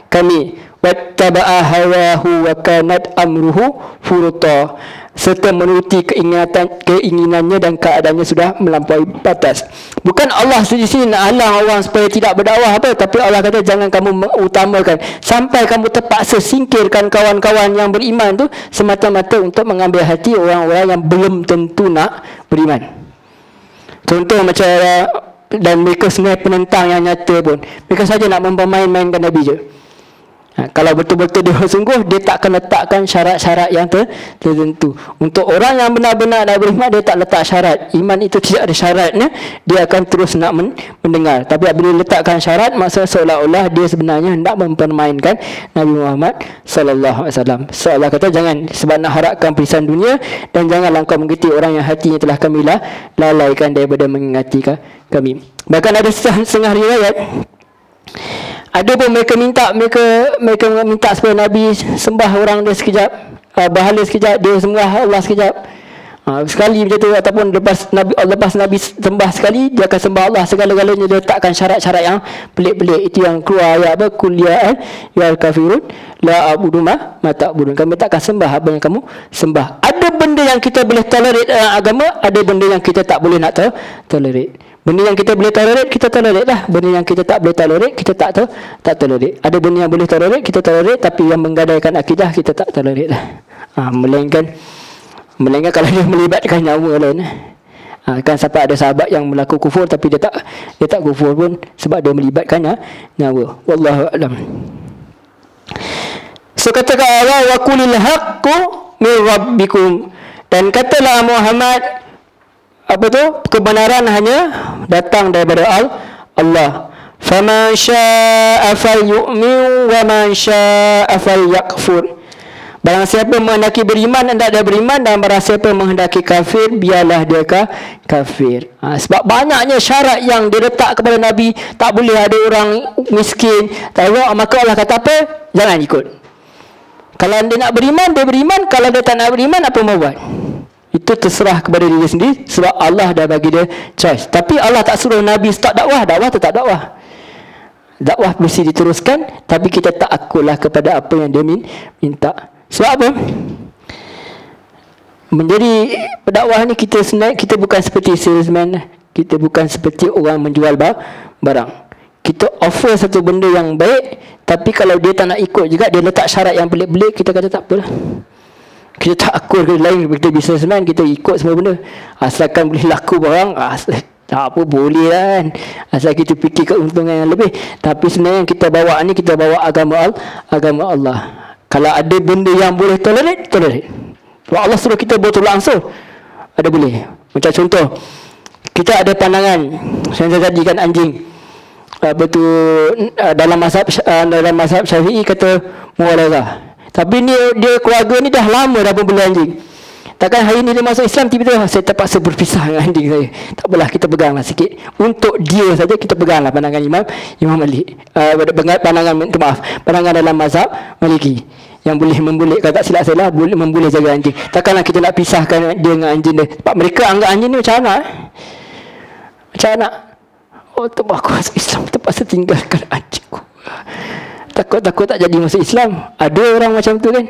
kami. Wattaba'a hawahu wa kanat amruhu furuta, serta menuruti keinginannya dan keadaannya sudah melampaui batas. Bukan Allah di sini nak halang orang supaya tidak berdakwah apa, tapi Allah kata jangan kamu utamakan sampai kamu terpaksa singkirkan kawan-kawan yang beriman tu semata-mata untuk mengambil hati orang-orang yang belum tentu nak beriman. Contoh macam dan mereka sebenarnya penentang yang nyata pun, mereka saja nak mempermain-mainkan Nabi je. Kalau betul-betul dia sungguh, dia tak akan letakkan syarat-syarat yang tertentu. Untuk orang yang benar-benar nak beriman, dia tak letak syarat. Iman itu tidak ada syaratnya, dia akan terus nak mendengar. Tapi apabila letakkan syarat, maksudnya seolah-olah dia sebenarnya hendak mempermainkan Nabi Muhammad sallallahu alaihi wasallam. So Allah kata jangan sebab nak harapkan perhiasan dunia, dan janganlah engkau mengikuti orang yang hatinya telah kami lalaikan daripada mengingati kami. Bahkan ada setengah riwayat, ada pun mereka minta supaya Nabi sembah orang dia sekejap, bahala sekejap, dia sembah Allah sekejap. Sekali macam tu, ataupun lepas Nabi sembah sekali, dia akan sembah Allah segala-galanya. Dia letakkan syarat-syarat yang pelik-pelik. Itu yang keluar ayat apa, qul ya kafirun la a'budu ma ta'budun. Kami takkan sembah apa yang kamu sembah. Ada benda yang kita boleh tolerate dalam agama, ada benda yang kita tak boleh nak tolerate. Benda yang kita boleh tolerate, kita tolerate lah. Benda yang kita tak boleh tolerate, kita tak tolerate. Ada benda yang boleh tolerate, kita tolerate. Tapi yang menggadaikan akidah, kita tak tolerate lah. Melainkan kalau dia melibatkan nyawa lain. Kan sampai ada sahabat yang melakukan kufur, tapi dia tak kufur pun sebab dia melibatkan nyawa. Wallahu a'lam. So katakan Allah, wa qulil haqqu min rabbikum, dan katalah Muhammad, apa tu, kebenaran hanya datang daripada Allah. Faman syaa'a falyu'min wa man syaa'a falyakfur. Barang siapa menghendaki beriman, hendak dia beriman, dan barang siapa menghendaki kafir, biarlah dia kafir. Sebab banyaknya syarat yang diletak kepada Nabi. Tak boleh ada orang miskin, tak boleh, maka Allah kata apa? Jangan ikut. Kalau dia nak beriman, dia beriman. Kalau dia tak nak beriman, apa mau buat? Itu terserah kepada diri sendiri, sebab Allah dah bagi dia choice. Tapi Allah tak suruh Nabi stop dakwah tetap dakwah. Dakwah mesti diteruskan, tapi kita tak akullah kepada apa yang dia minta. Sebab apa? Menjadi pendakwah ni kita sebenarnya, kita bukan seperti salesman, kita bukan seperti orang menjual barang. Kita offer satu benda yang baik, tapi kalau dia tak nak ikut juga, dia letak syarat yang pelik-pelik, kita kata tak apalah. Kita tak akur ke lain, kita businessman, kita ikut semua benda. Asalkan boleh laku barang, tak apa, boleh kan. Asal kita fikir keuntungan yang lebih. Tapi sebenarnya yang kita bawa ni, kita bawa agama Allah. Kalau ada benda yang boleh tolerate. Sebab Allah suruh kita betul langsung, ada boleh. Macam contoh, kita ada pandangan, saya jadikan anjing, apa tu, dalam mazhab Syafi'i kata muwarazah. Tapi dia keluarga ni dah lama dah berbela anjing. Takkan hari ni dia masuk Islam, tiba-tiba saya terpaksa berpisah dengan anjing saya. Tak apalah, kita peganglah sikit. Untuk dia saja kita peganglah pandangan Imam Malik. Pandangan dalam mazhab Maliki. Yang boleh memboleh, kalau tak silap saya lah, boleh memboleh jaga anjing. Takkanlah kita nak pisahkan dia dengan anjing dia. Sebab mereka anggap anjing ni macam anak. Macam anak. Oh, aku masuk Islam, terpaksa tinggalkan anjingku. Takut tak jadi masuk Islam. Ada orang macam tu kan.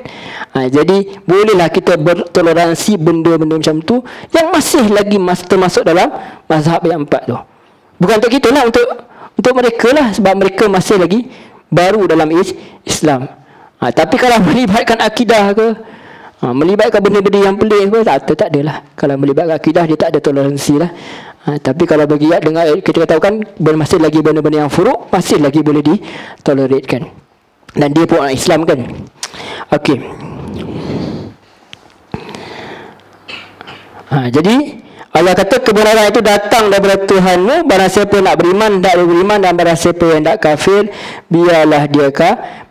Jadi bolehlah kita bertoleransi benda-benda macam tu yang masih lagi termasuk dalam mazhab yang 4 tu. Bukan untuk kita lah, untuk mereka lah, sebab mereka masih lagi baru dalam Islam. Tapi kalau melibatkan akidah ke, melibatkan benda-benda yang pelik ke, tak adalah. Kalau melibatkan akidah, dia tak ada toleransi lah. Tapi kalau bagi dengar kita tahu kan, masih lagi benda-benda yang furuk, masih lagi boleh ditoleratkan. Dan dia pun orang Islam kan. Okey. Jadi Allah kata kebenaran itu datang daripada Tuhanmu. Barang siapa nak beriman, hendak beriman, dan barang siapa yang nak kafir, biarlah dia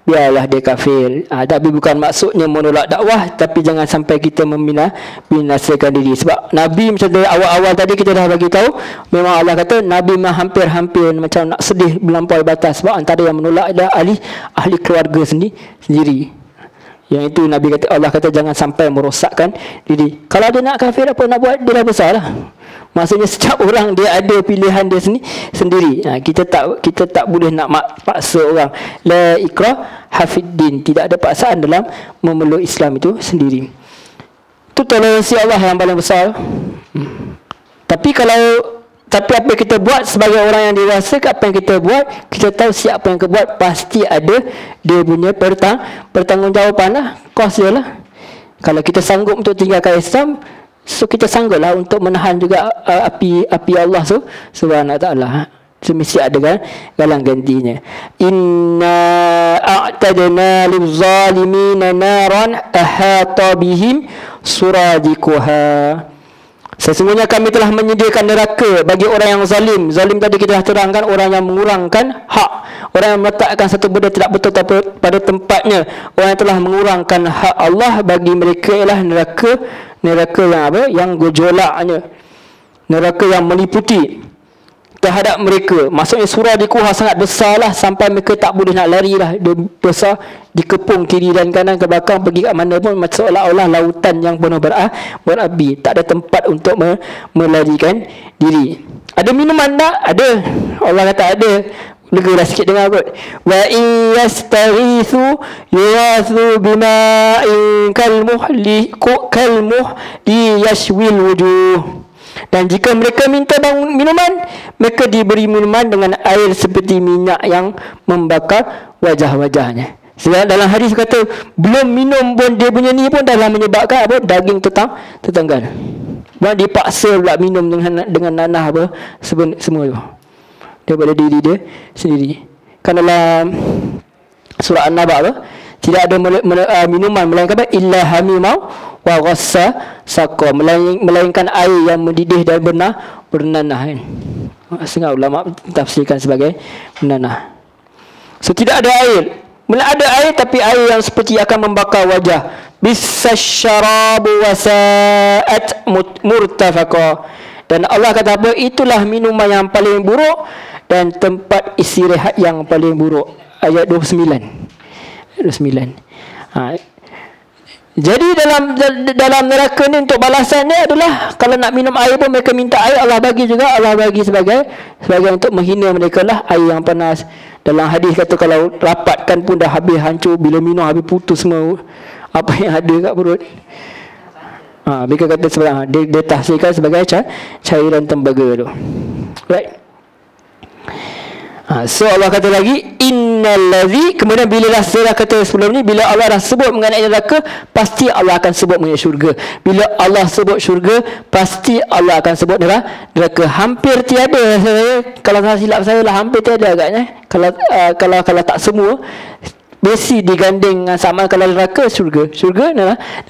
biarlah dia kafir. Tapi bukan maksudnya menolak dakwah, tapi jangan sampai kita membinasakan diri. Sebab Nabi macam awal-awal tadi kita dah bagi tahu, memang Allah kata Nabi hampir-hampir macam nak sedih melampaui batas. Sebab antara yang menolak adalah ahli keluarga sendiri. Yang itu Nabi kata, Allah kata jangan sampai merosakkan diri. Kalau dia nak kafir apa nak buat, dia dah besar lah. Maksudnya setiap orang dia ada pilihan dia sendiri. Kita tak boleh nak paksa orang. La ikrah hafiddin, tidak ada paksaan dalam memeluk Islam itu sendiri. Itu toleransi Allah yang paling besar. Tapi apa yang kita buat sebagai orang yang dewasa, apa yang kita buat, kita tahu siapa yang kita buat, pasti ada dia punya pertanggungjawaban lah. Kos dia lah. Kalau kita sanggup untuk tinggalkan Islam, so kita sangguplah untuk menahan juga api Allah subhanahu wa ta'ala. So mesti ada galang gantinya. Inna a'tadna lil-zalimina naran ahata bihim suradiquha. Sesungguhnya kami telah menyediakan neraka bagi orang yang zalim. Zalim tadi kita dah terangkan, orang yang mengurangkan hak, orang yang meletakkan satu benda tidak betul pada tempatnya. Orang yang telah mengurangkan hak Allah, bagi mereka ialah neraka yang apa? Yang gejolaknya, neraka yang meliputi terhadap mereka. Maksudnya surah di kuha sangat besar lah, sampai mereka tak boleh nak lari lah. Dia besar, dikepung kiri dan kanan ke belakang, pergi kat mana pun seolah-olah lautan yang penuh berapi. Tak ada tempat untuk melarikan diri. Ada minuman tak? Ada. Allah kata ada. Lega dah sikit dengar kot. Wa in yastaghithu yurathu bima'in kalmuhli yashwil wujuh. Dan jika mereka minta minuman, mereka diberi minuman dengan air seperti minyak yang membakar wajah-wajahnya. Sebab dalam hadis kata, belum minum pun dia punya ni pun dah menyebabkan apa? Daging tertanggal. Buat dipaksa pula minum dengan nanah apa? Semua tu daripada diri dia sendiri. Kan dalam surah An-Naba apa? Tidak ada minuman melainkan apa? Illa hamimau wa ghassa saqa, melainkan air yang mendidih dan bernanah kan. Setengah ulama tafsirkan sebagai bernanah. So tidak ada air. Ada air, tapi air yang seperti akan membakar wajah. Bisasyarabu wasa'at murtafaqa. Dan Allah kata apa? Itulah minuman yang paling buruk dan tempat istirahat yang paling buruk. Ayat 29. Jadi dalam neraka ni, untuk balasannya adalah kalau nak minum air pun mereka minta air, Allah bagi juga. Allah bagi sebagai untuk menghina mereka lah, air yang panas. Dalam hadis kata kalau rapatkan pun dah habis hancur, bila minum habis putus semua apa yang ada kat perut. Mereka kata sebenarnya dia tafsirkan sebagai cairan tembaga tu. Right? So Allah kata lagi innallazi, kemudian bila dah kata sebelum ni, bila Allah dah sebut mengenai neraka, pasti Allah akan sebut mengenai syurga. Bila Allah sebut syurga, pasti Allah akan sebut neraka. Hampir tiada, kalau saya silap saya lah, hampir tiada agaknya. Kalau tak semua, besi diganding dengan sama. Kalau neraka, syurga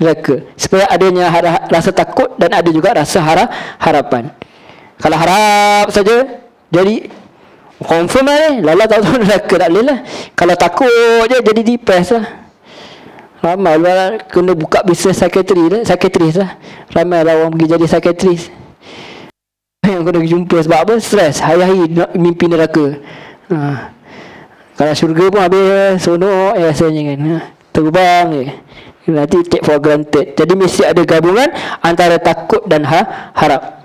neraka, supaya adanya rasa takut dan ada juga rasa harapan. Kalau harap saja jadi confirm lah ni, lala tahu neraka tak boleh lah. Kalau takut je jadi depressed lah. Ramai lah kena buka bisnes psikiatris lah. Ramai lah orang pergi jadi psikiatris yang kena jumpa sebab apa? Stres, hari-hari mimpi neraka. Kalau syurga pun habis sonok rasanya kan. Terbang je, nanti take for granted. Jadi mesti ada gabungan antara takut dan harap.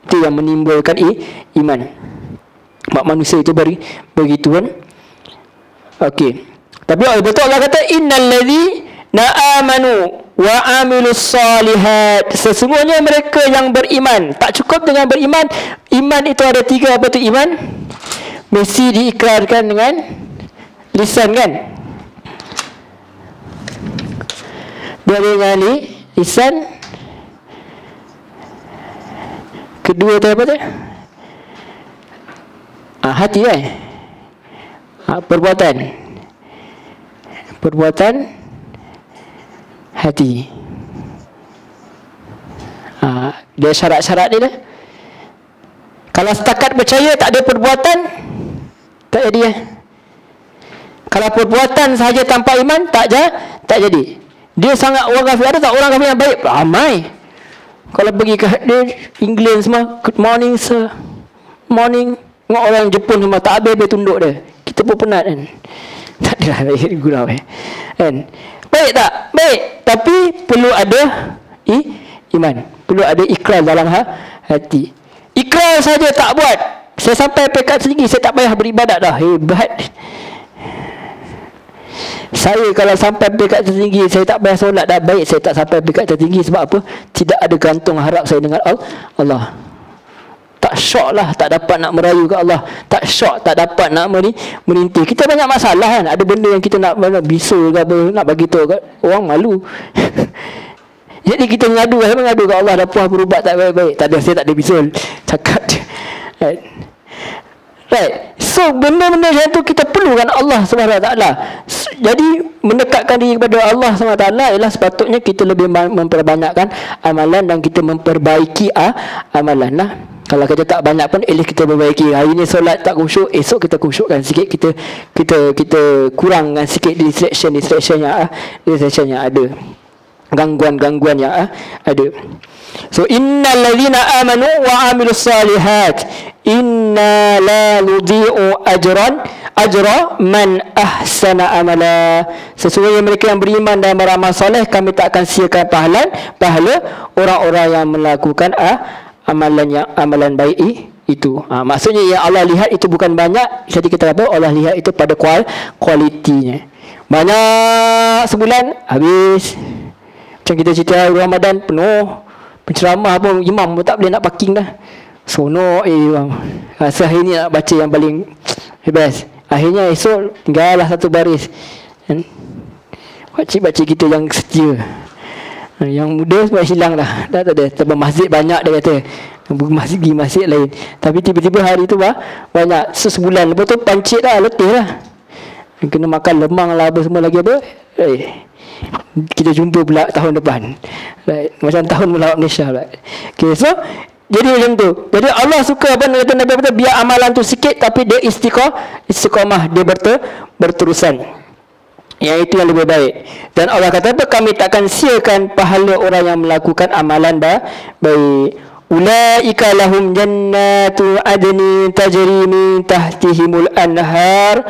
Itu yang menimbulkan iman. Mak manusia itu begitu kan. Okey. Tapi betul Allah kata innalladzi na'amanu wa amilus solihat. Sesungguhnya mereka yang beriman. Tak cukup dengan beriman. Iman itu ada 3. Apa tu iman? Mesti diikrarkan dengan lisan kan. Dia dengan lisan. Kedua tu apa tu? Hati kan. Perbuatan hati. Dia syarat-syarat dia dah. Kalau setakat percaya tak ada perbuatan, tak jadi. Kalau perbuatan sahaja tanpa iman tak jadi. Dia sangat orang kafir. Ada tak orang kafir yang baik? Ramai. Kalau pergi ke England semua, good morning sir, morning. Tengok orang Jepun semua tak habis tunduk dia. Kita pun penat kan. Tak ada gurau kan. Baik tak? Baik. Tapi perlu ada iman. Perlu ada ikrar dalam hati. Ikrar saja tak buat. Saya sampai pekat tinggi, saya tak payah beribadat dah. Hebat. Saya kalau sampai pekat tertinggi, saya tak payah solat dah. Baik, saya tak sampai pekat tertinggi. Sebab apa? Tidak ada gantung harap saya dengan Allah. Tak syok lah, tak dapat nak merayu ke Allah. Tak syok, tak dapat nak merintih. Kita banyak masalah kan. Ada benda yang kita nak bisul ke apa, nak bagi tahu kat orang, malu. Jadi kita mengadu ke Allah. Dah puas berubat tak baik-baik. Tak ada, saya tak ada bisul. Cakap je. Right. So benda-benda macam tu kita perlukan Allah SWT. Jadi mendekatkan diri kepada Allah SWT ialah sepatutnya kita lebih memperbanyakkan amalan dan kita memperbaiki amalan lah. Kalau kita tak banyak pun, at least kita perbaiki. Hari ni solat tak khusyuk, esok kita khusyukkan sikit. Kita kurangkan sikit distraction yang ada, gangguan yang ada. So innal ladzina amanu wa amilus salihat inna la nudhi'u ajra man ahsana amala. Sesungguhnya mereka yang beriman dan beramal soleh, kami tak akan sia-siakan pahala orang-orang yang melakukan amalan baik itu. Maksudnya yang Allah lihat itu bukan banyak. Jadi kita kata Allah lihat itu pada kualitinya. Banyak sebulan habis. Macam kita cerita Ramadan penuh, penceramah pun imam pun tak boleh nak parking dah. Sonok bang. Rasa hari ni nak baca yang paling best. Akhirnya esok tinggallah satu baris. Pakcik-pakcik kita yang setia. Yang muda sebab hilang dah. Dah tak ada. Sebab masjid banyak dia kata. Pergi masjid lain. Tapi tiba-tiba hari tu banyak. Sebulan lepas tu pancit dah, letih lah. Kena makan lemang lah apa semua lagi apa. Kita jumpa pula tahun depan. Right. Macam tahun melawat Malaysia. Right. Okay, so jadi macam tu. Jadi Allah suka apa kata Nabi kata, biar amalan tu sikit tapi dia istiqamah, dia berterusan. Yang itu yang lebih baik. Dan Allah kata apa? Kami takkan siakan pahala orang yang melakukan amalan baik. Ulaika lahum jannatu adni tajri min tahtihimul anhar